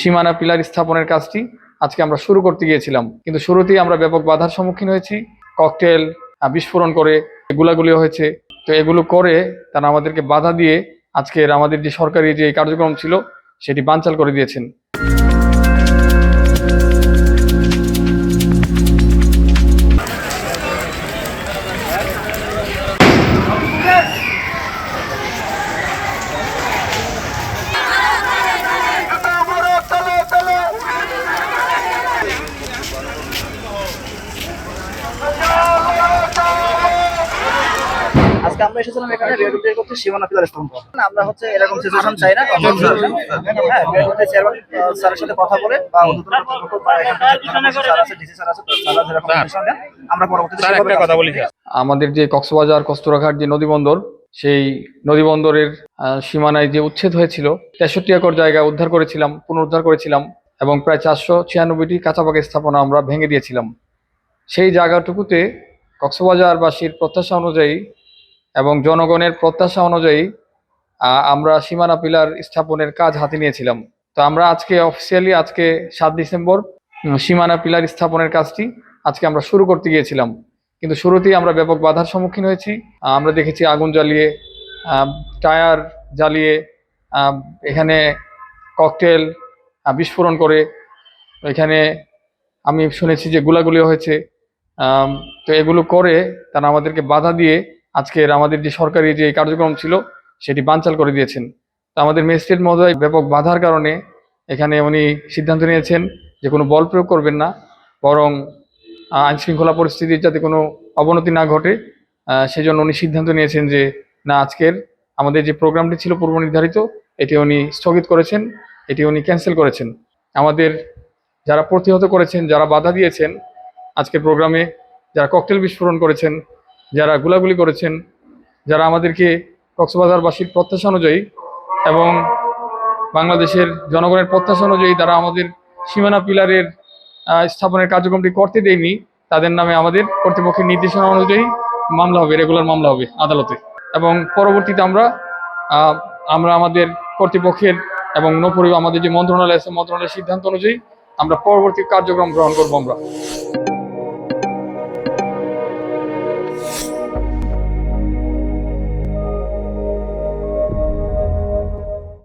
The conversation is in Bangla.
সীমানা পিলার স্থাপনের কাজটি আজকে আমরা শুরু করতে গিয়েছিলাম, কিন্তু শুরুতেই আমরা ব্যাপক বাধার সম্মুখীন হয়েছি। ককটেল বিস্ফোরণ করে গোলাগুলি হয়েছে। তো এগুলো করে তারা আমাদেরকে বাধা দিয়ে আজকের আমাদের যে সরকারি যে কার্যক্রম ছিল সেটি বানচাল করে দিয়েছেন। আজকে আমরা এসেছিলাম এখানে রেডিও করতে সীমানা পিলার স্থাপন করতে। আমরা এরকম সিচুয়েশন চাই না। হ্যাঁ, রেডিওতে চেয়ারম্যান স্যারের সাথে কথা বলে বা আমরা পরবর্তীতে কথা বলি। আমাদের যে কক্সবাজার কস্তুরাঘাট যে নদীবন্দর, সেই নদীবন্দরের সীমানায় যে উচ্ছেদ হয়েছিল 63 একর জায়গা উদ্ধার করেছিলাম, পুনরুদ্ধার করেছিলাম এবং প্রায় 496টি কাঁচাপাকা স্থাপনা আমরা ভেঙে দিয়েছিলাম। সেই জায়গাটুকুতে কক্সবাজারবাসীর প্রত্যাশা অনুযায়ী এবং জনগণের প্রত্যাশা অনুযায়ী আমরা সীমানা পিলার স্থাপনের কাজ হাতে নিয়েছিলাম। তো আমরা আজকে অফিসিয়ালি 7 ডিসেম্বর সীমানা পিলার স্থাপনের কাজটি আজকে আমরা শুরু করতে গিয়েছিলাম, কিন্তু শুরুতেই আমরা ব্যাপক বাধার সম্মুখীন হয়েছি। আমরা দেখেছি আগুন জ্বালিয়ে, টায়ার জ্বালিয়ে, এখানে ককটেল বিস্ফোরণ করে, এখানে আমি শুনেছি যে গোলাগুলি হয়েছে। তো এগুলো করে তারা আমাদেরকে বাধা দিয়ে আজকের আমাদের যে সরকারি যে কার্যক্রম ছিল সেটি বানচাল করে দিয়েছেন। তো আমাদের ম্যাজিস্ট্রেট মহোদয় ব্যাপক বাধার কারণে এখানে উনি সিদ্ধান্ত নিয়েছেন যে কোনো বল প্রয়োগ করবেন না, বরং আইনশৃঙ্খলা পরিস্থিতির যাতে কোনো অবনতি না ঘটে সেই জন্য উনি সিদ্ধান্ত নিয়েছেন যে না, আজকের আমাদের যে প্রোগ্রামটি ছিল পূর্ব নির্ধারিত এটি উনি স্থগিত করেছেন, এটি উনি ক্যান্সেল করেছেন। আমাদের যারা প্রতিহত করেছেন, যারা বাধা দিয়েছেন আজকের প্রোগ্রামে, যারা ককটেল বিস্ফোরণ করেছেন, যারা গোলাগুলি করেছেন, যারা আমাদেরকে কক্সবাজারবাসীর প্রত্যাশা অনুযায়ী এবং বাংলাদেশের জনগণের প্রত্যাশা অনুযায়ী তারা আমাদের সীমানা পিলারের স্থাপনের কার্যক্রমটি করতে দেয়নি, তাদের নামে আমাদের কর্তৃপক্ষের নির্দেশনা অনুযায়ী মামলা হবে, রেগুলার মামলা হবে আদালতে। এবং পরবর্তীতে আমরা আমাদের কর্তৃপক্ষের এবং আমাদের যে মন্ত্রণালয় আছে, মন্ত্রণালয়ের সিদ্ধান্ত অনুযায়ী আমরা পরবর্তী কার্যক্রম গ্রহণ করবো আমরা।